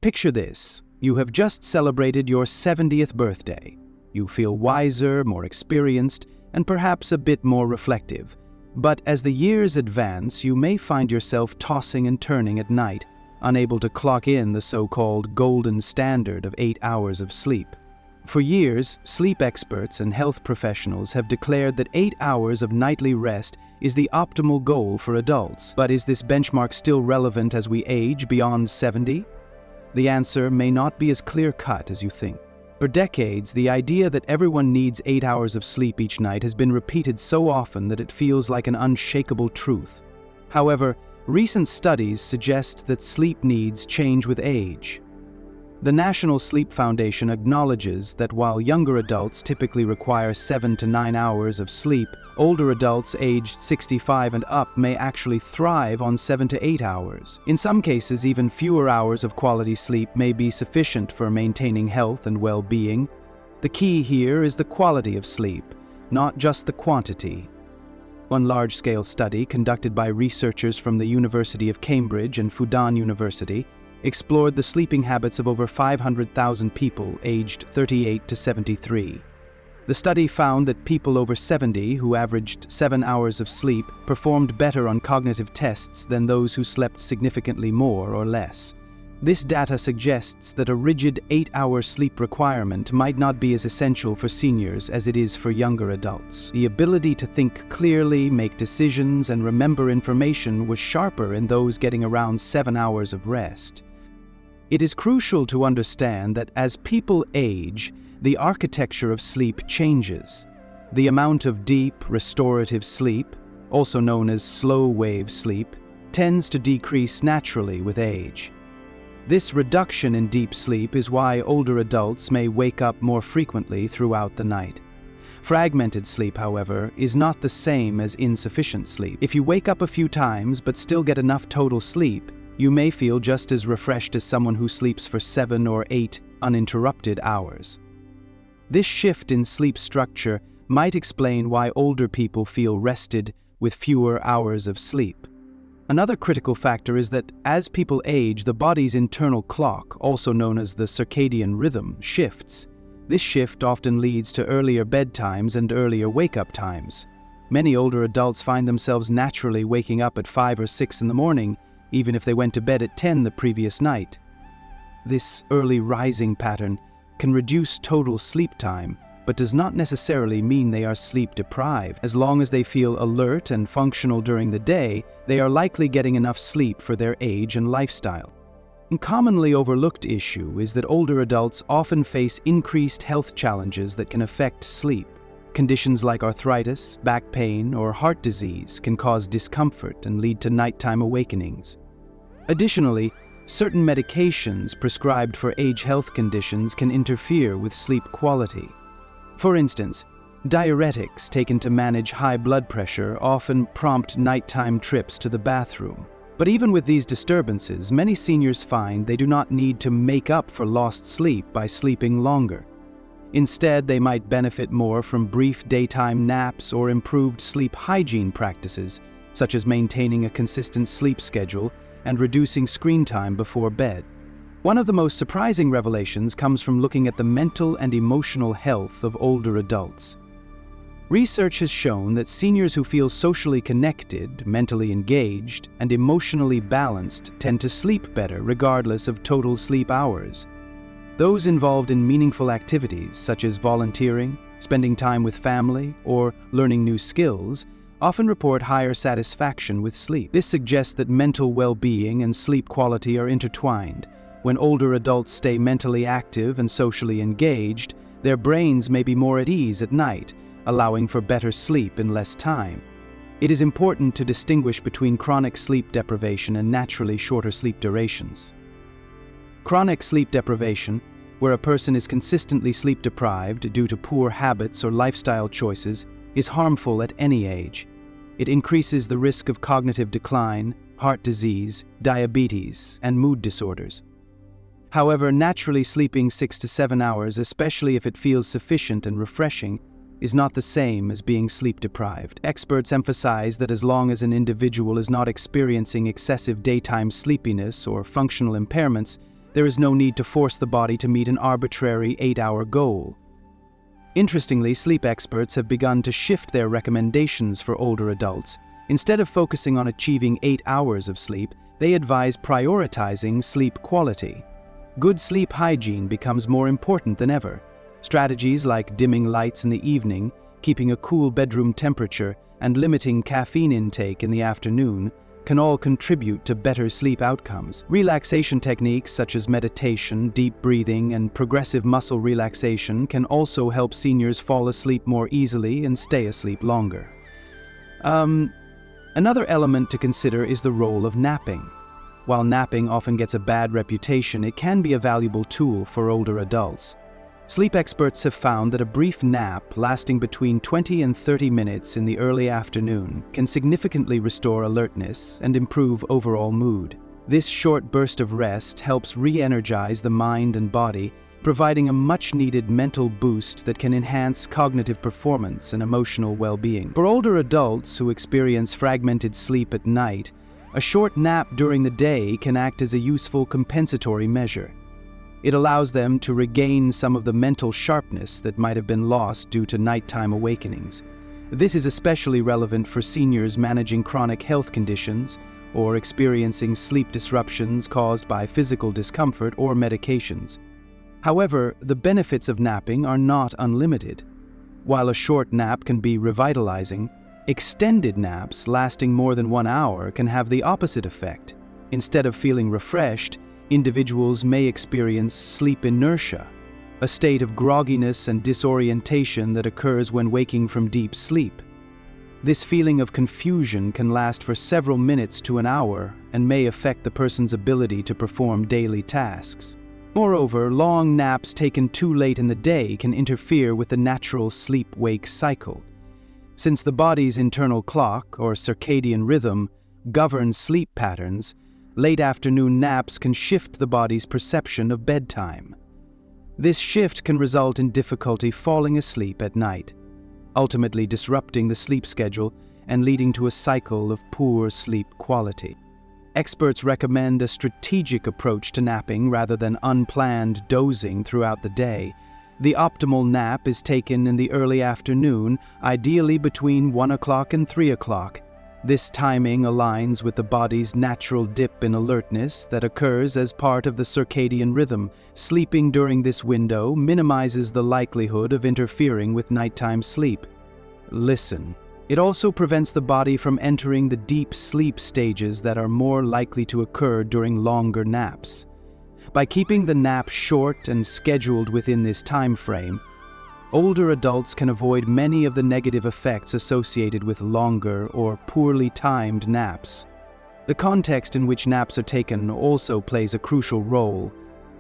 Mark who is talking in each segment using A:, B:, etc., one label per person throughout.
A: Picture this. You have just celebrated your 70th birthday. You feel wiser, more experienced, and perhaps a bit more reflective. But as the years advance, you may find yourself tossing and turning at night, unable to clock in the so-called golden standard of 8 hours of sleep. For years, sleep experts and health professionals have declared that 8 hours of nightly rest is the optimal goal for adults. But is this benchmark still relevant as we age beyond 70? The answer may not be as clear-cut as you think. For decades, the idea that everyone needs 8 hours of sleep each night has been repeated so often that it feels like an unshakable truth. However, recent studies suggest that sleep needs change with age. The National Sleep Foundation acknowledges that while younger adults typically require 7 to 9 hours of sleep, older adults aged 65 and up may actually thrive on 7 to 8 hours. In some cases, even fewer hours of quality sleep may be sufficient for maintaining health and well-being. The key here is the quality of sleep, not just the quantity. One large-scale study conducted by researchers from the University of Cambridge and Fudan University explored the sleeping habits of over 500,000 people aged 38 to 73. The study found that people over 70 who averaged 7 hours of sleep performed better on cognitive tests than those who slept significantly more or less. This data suggests that a rigid 8-hour sleep requirement might not be as essential for seniors as it is for younger adults. The ability to think clearly, make decisions, and remember information was sharper in those getting around 7 hours of rest. It is crucial to understand that as people age, the architecture of sleep changes. The amount of deep, restorative sleep, also known as slow-wave sleep, tends to decrease naturally with age. This reduction in deep sleep is why older adults may wake up more frequently throughout the night. Fragmented sleep, however, is not the same as insufficient sleep. If you wake up a few times but still get enough total sleep, you may feel just as refreshed as someone who sleeps for 7 or 8 uninterrupted hours. This shift in sleep structure might explain why older people feel rested with fewer hours of sleep. Another critical factor is that as people age, the body's internal clock, also known as the circadian rhythm, shifts. This shift often leads to earlier bedtimes and earlier wake-up times. Many older adults find themselves naturally waking up at 5 or 6 in the morning, even if they went to bed at 10 the previous night. This early rising pattern can reduce total sleep time, but does not necessarily mean they are sleep deprived. As long as they feel alert and functional during the day, they are likely getting enough sleep for their age and lifestyle. A commonly overlooked issue is that older adults often face increased health challenges that can affect sleep. Conditions like arthritis, back pain, or heart disease can cause discomfort and lead to nighttime awakenings. Additionally, certain medications prescribed for age health conditions can interfere with sleep quality. For instance, diuretics taken to manage high blood pressure often prompt nighttime trips to the bathroom. But even with these disturbances, many seniors find they do not need to make up for lost sleep by sleeping longer. Instead, they might benefit more from brief daytime naps or improved sleep hygiene practices, such as maintaining a consistent sleep schedule and reducing screen time before bed. One of the most surprising revelations comes from looking at the mental and emotional health of older adults. Research has shown that seniors who feel socially connected, mentally engaged, and emotionally balanced tend to sleep better regardless of total sleep hours. Those involved in meaningful activities such as volunteering, spending time with family, or learning new skills often report higher satisfaction with sleep. This suggests that mental well-being and sleep quality are intertwined. When older adults stay mentally active and socially engaged, their brains may be more at ease at night, allowing for better sleep in less time. It is important to distinguish between chronic sleep deprivation and naturally shorter sleep durations. Chronic sleep deprivation, where a person is consistently sleep deprived due to poor habits or lifestyle choices, is harmful at any age. It increases the risk of cognitive decline, heart disease, diabetes, and mood disorders. However, naturally sleeping 6 to 7 hours, especially if it feels sufficient and refreshing, is not the same as being sleep deprived. Experts emphasize that as long as an individual is not experiencing excessive daytime sleepiness or functional impairments, There is no need to force the body to meet an arbitrary 8-hour goal. Interestingly, sleep experts have begun to shift their recommendations for older adults. Instead of focusing on achieving 8 hours of sleep, they advise prioritizing sleep quality. Good sleep hygiene becomes more important than ever. Strategies like dimming lights in the evening, keeping a cool bedroom temperature, and limiting caffeine intake in the afternoon can all contribute to better sleep outcomes. Relaxation techniques such as meditation, deep breathing, and progressive muscle relaxation can also help seniors fall asleep more easily and stay asleep longer. Another element to consider is the role of napping. While napping often gets a bad reputation, it can be a valuable tool for older adults. Sleep experts have found that a brief nap lasting between 20 and 30 minutes in the early afternoon can significantly restore alertness and improve overall mood. This short burst of rest helps re-energize the mind and body, providing a much-needed mental boost that can enhance cognitive performance and emotional well-being. For older adults who experience fragmented sleep at night, a short nap during the day can act as a useful compensatory measure. It allows them to regain some of the mental sharpness that might have been lost due to nighttime awakenings. This is especially relevant for seniors managing chronic health conditions or experiencing sleep disruptions caused by physical discomfort or medications. However, the benefits of napping are not unlimited. While a short nap can be revitalizing, extended naps lasting more than 1 hour can have the opposite effect. Instead of feeling refreshed, individuals may experience sleep inertia, a state of grogginess and disorientation that occurs when waking from deep sleep. This feeling of confusion can last for several minutes to an hour and may affect the person's ability to perform daily tasks. Moreover, long naps taken too late in the day can interfere with the natural sleep-wake cycle. Since the body's internal clock, or circadian rhythm, governs sleep patterns, late afternoon naps can shift the body's perception of bedtime. This shift can result in difficulty falling asleep at night, ultimately disrupting the sleep schedule and leading to a cycle of poor sleep quality. Experts recommend a strategic approach to napping rather than unplanned dozing throughout the day. The optimal nap is taken in the early afternoon, ideally between 1 o'clock and 3 o'clock. This timing aligns with the body's natural dip in alertness that occurs as part of the circadian rhythm. Sleeping during this window minimizes the likelihood of interfering with nighttime sleep. Listen. It also prevents the body from entering the deep sleep stages that are more likely to occur during longer naps. By keeping the nap short and scheduled within this time frame, older adults can avoid many of the negative effects associated with longer or poorly timed naps. The context in which naps are taken also plays a crucial role.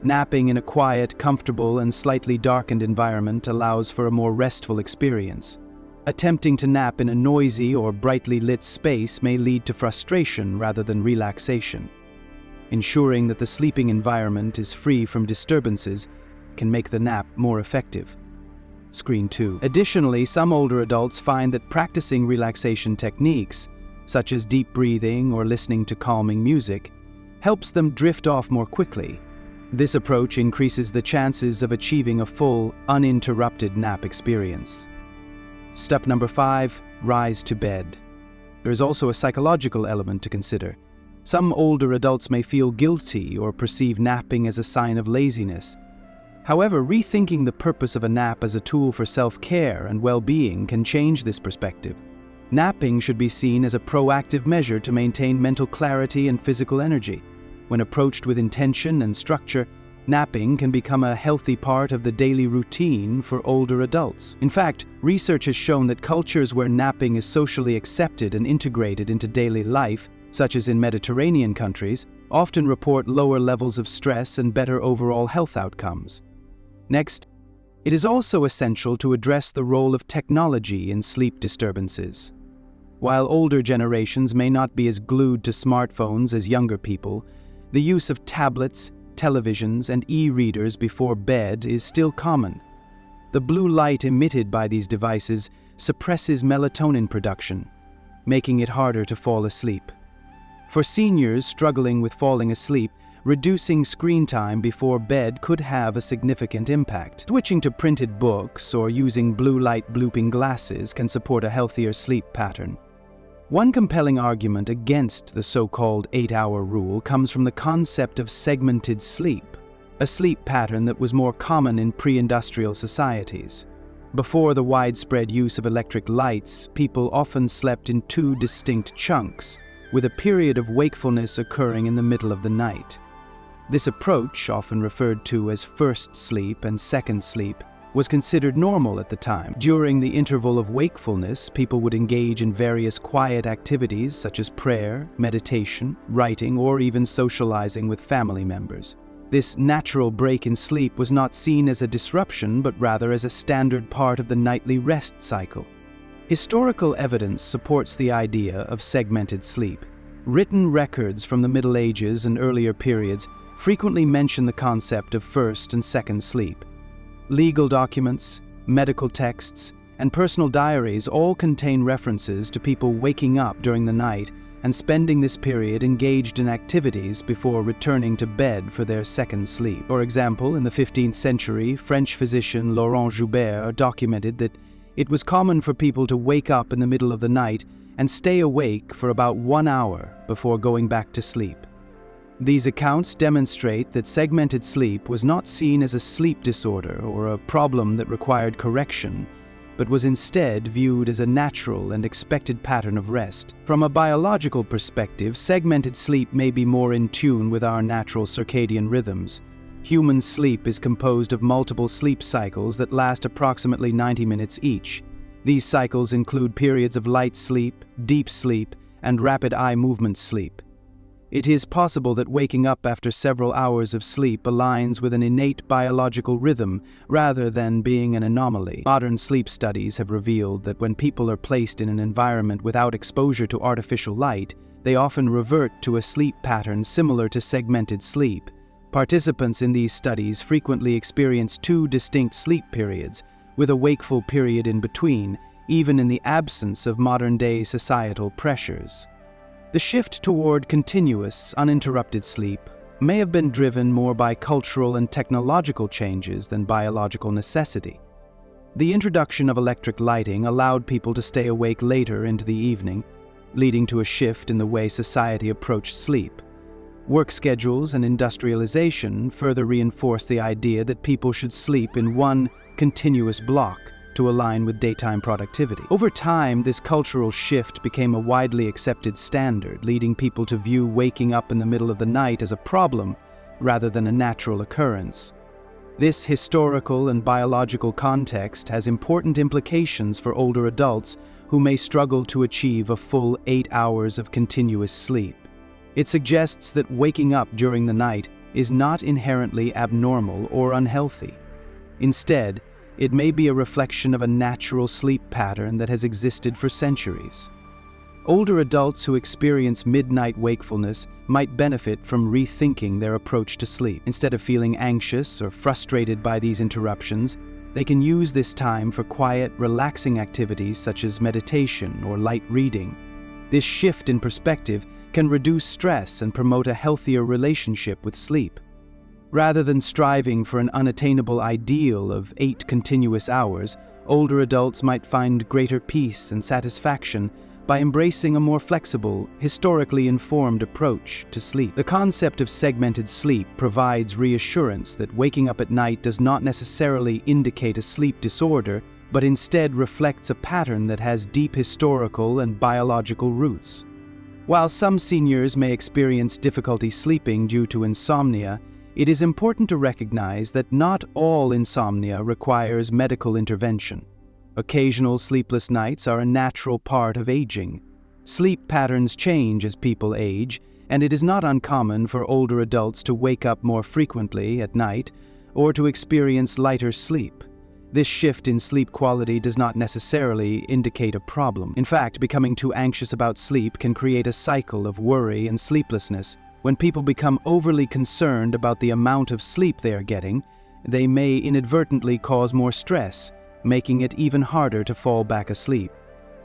A: Napping in a quiet, comfortable, and slightly darkened environment allows for a more restful experience. Attempting to nap in a noisy or brightly lit space may lead to frustration rather than relaxation. Ensuring that the sleeping environment is free from disturbances can make the nap more effective. Screen 2. Additionally, some older adults find that practicing relaxation techniques, such as deep breathing or listening to calming music, helps them drift off more quickly. This approach increases the chances of achieving a full, uninterrupted nap experience. Step number 5, rise to bed. There is also a psychological element to consider. Some older adults may feel guilty or perceive napping as a sign of laziness. However, rethinking the purpose of a nap as a tool for self-care and well-being can change this perspective. Napping should be seen as a proactive measure to maintain mental clarity and physical energy. When approached with intention and structure, napping can become a healthy part of the daily routine for older adults. In fact, research has shown that cultures where napping is socially accepted and integrated into daily life, such as in Mediterranean countries, often report lower levels of stress and better overall health outcomes. Next, it is also essential to address the role of technology in sleep disturbances. While older generations may not be as glued to smartphones as younger people, the use of tablets, televisions, and e-readers before bed is still common. The blue light emitted by these devices suppresses melatonin production, making it harder to fall asleep. For seniors struggling with falling asleep, reducing screen time before bed could have a significant impact. Switching to printed books or using blue light blooping glasses can support a healthier sleep pattern. One compelling argument against the so-called 8-hour rule comes from the concept of segmented sleep, a sleep pattern that was more common in pre-industrial societies. Before the widespread use of electric lights, people often slept in two distinct chunks, with a period of wakefulness occurring in the middle of the night. This approach, often referred to as first sleep and second sleep, was considered normal at the time. During the interval of wakefulness, people would engage in various quiet activities such as prayer, meditation, writing, or even socializing with family members. This natural break in sleep was not seen as a disruption, but rather as a standard part of the nightly rest cycle. Historical evidence supports the idea of segmented sleep. Written records from the Middle Ages and earlier periods frequently mention the concept of first and second sleep. Legal documents, medical texts, and personal diaries all contain references to people waking up during the night and spending this period engaged in activities before returning to bed for their second sleep. For example, in the 15th century, French physician Laurent Joubert documented that it was common for people to wake up in the middle of the night and stay awake for about 1 hour before going back to sleep. These accounts demonstrate that segmented sleep was not seen as a sleep disorder or a problem that required correction, but was instead viewed as a natural and expected pattern of rest. From a biological perspective, segmented sleep may be more in tune with our natural circadian rhythms. Human sleep is composed of multiple sleep cycles that last approximately 90 minutes each. These cycles include periods of light sleep, deep sleep, and rapid eye movement sleep. It is possible that waking up after several hours of sleep aligns with an innate biological rhythm rather than being an anomaly. Modern sleep studies have revealed that when people are placed in an environment without exposure to artificial light, they often revert to a sleep pattern similar to segmented sleep. Participants in these studies frequently experience two distinct sleep periods, with a wakeful period in between, even in the absence of modern-day societal pressures. The shift toward continuous, uninterrupted sleep may have been driven more by cultural and technological changes than biological necessity. The introduction of electric lighting allowed people to stay awake later into the evening, leading to a shift in the way society approached sleep. Work schedules and industrialization further reinforced the idea that people should sleep in one continuous block to align with daytime productivity. Over time, this cultural shift became a widely accepted standard, leading people to view waking up in the middle of the night as a problem rather than a natural occurrence. This historical and biological context has important implications for older adults who may struggle to achieve a full 8 hours of continuous sleep. It suggests that waking up during the night is not inherently abnormal or unhealthy. Instead, it may be a reflection of a natural sleep pattern that has existed for centuries. Older adults who experience midnight wakefulness might benefit from rethinking their approach to sleep. Instead of feeling anxious or frustrated by these interruptions, they can use this time for quiet, relaxing activities such as meditation or light reading. This shift in perspective can reduce stress and promote a healthier relationship with sleep. Rather than striving for an unattainable ideal of 8 continuous hours, older adults might find greater peace and satisfaction by embracing a more flexible, historically informed approach to sleep. The concept of segmented sleep provides reassurance that waking up at night does not necessarily indicate a sleep disorder, but instead reflects a pattern that has deep historical and biological roots. While some seniors may experience difficulty sleeping due to insomnia, it is important to recognize that not all insomnia requires medical intervention. Occasional sleepless nights are a natural part of aging. Sleep patterns change as people age, and it is not uncommon for older adults to wake up more frequently at night or to experience lighter sleep. This shift in sleep quality does not necessarily indicate a problem. In fact, becoming too anxious about sleep can create a cycle of worry and sleeplessness. When people become overly concerned about the amount of sleep they are getting, they may inadvertently cause more stress, making it even harder to fall back asleep.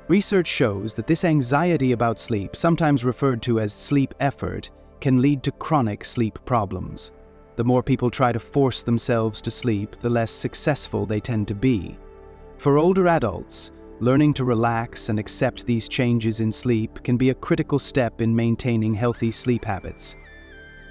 A: Research shows that this anxiety about sleep, sometimes referred to as sleep effort, can lead to chronic sleep problems. The more people try to force themselves to sleep, the less successful they tend to be. For older adults, learning to relax and accept these changes in sleep can be a critical step in maintaining healthy sleep habits.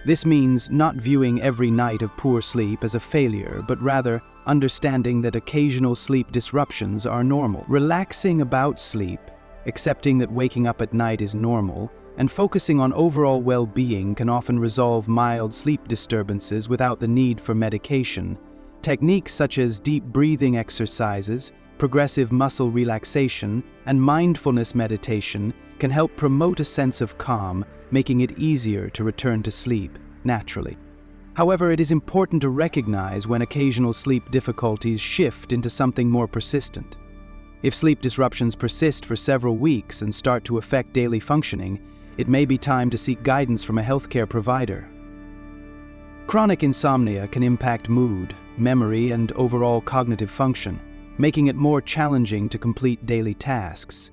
A: This means not viewing every night of poor sleep as a failure, but rather understanding that occasional sleep disruptions are normal. Relaxing about sleep, accepting that waking up at night is normal, and focusing on overall well-being can often resolve mild sleep disturbances without the need for medication. Techniques such as deep breathing exercises, progressive muscle relaxation, and mindfulness meditation can help promote a sense of calm, making it easier to return to sleep naturally. However, it is important to recognize when occasional sleep difficulties shift into something more persistent. If sleep disruptions persist for several weeks and start to affect daily functioning, it may be time to seek guidance from a healthcare provider. Chronic insomnia can impact mood, memory, and overall cognitive function, making it more challenging to complete daily tasks.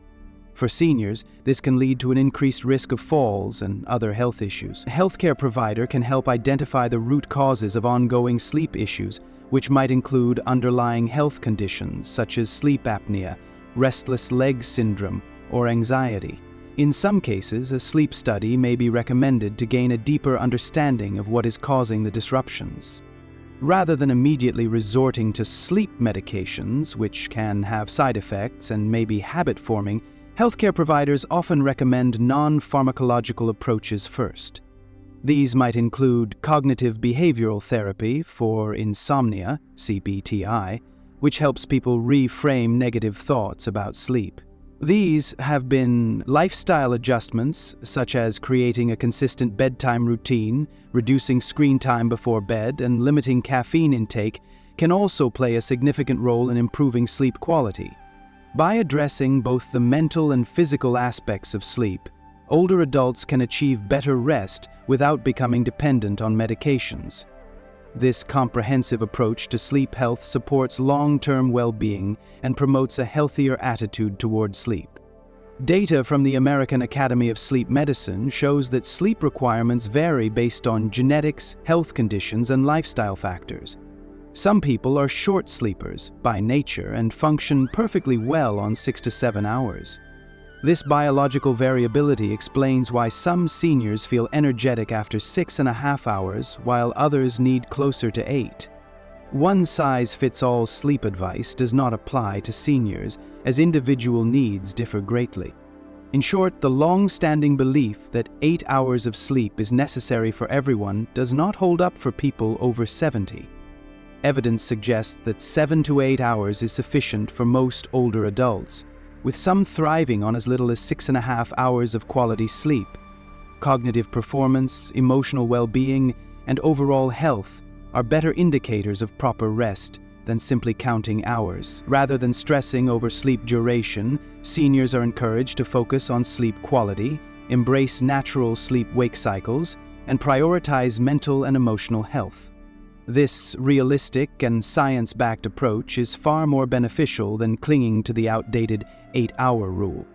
A: For seniors, this can lead to an increased risk of falls and other health issues. A healthcare provider can help identify the root causes of ongoing sleep issues, which might include underlying health conditions such as sleep apnea, restless leg syndrome, or anxiety. In some cases, a sleep study may be recommended to gain a deeper understanding of what is causing the disruptions. Rather than immediately resorting to sleep medications, which can have side effects and may be habit-forming, healthcare providers often recommend non-pharmacological approaches first. These might include cognitive behavioral therapy for insomnia, CBTI, which helps people reframe negative thoughts about sleep. These have been lifestyle adjustments, such as creating a consistent bedtime routine, reducing screen time before bed, and limiting caffeine intake, can also play a significant role in improving sleep quality. By addressing both the mental and physical aspects of sleep, older adults can achieve better rest without becoming dependent on medications. This comprehensive approach to sleep health supports long-term well-being and promotes a healthier attitude toward sleep. Data from the American Academy of Sleep Medicine shows that sleep requirements vary based on genetics, health conditions, and lifestyle factors. Some people are short sleepers by nature and function perfectly well on 6 to 7 hours. This biological variability explains why some seniors feel energetic after 6.5 hours, while others need closer to 8. One-size-fits-all sleep advice does not apply to seniors, as individual needs differ greatly. In short, the long-standing belief that 8 hours of sleep is necessary for everyone does not hold up for people over 70. Evidence suggests that 7 to 8 hours is sufficient for most older adults, with some thriving on as little as 6.5 hours of quality sleep. Cognitive performance, emotional well-being, and overall health are better indicators of proper rest than simply counting hours. Rather than stressing over sleep duration, seniors are encouraged to focus on sleep quality, embrace natural sleep-wake cycles, and prioritize mental and emotional health. This realistic and science-backed approach is far more beneficial than clinging to the outdated 8-hour rule.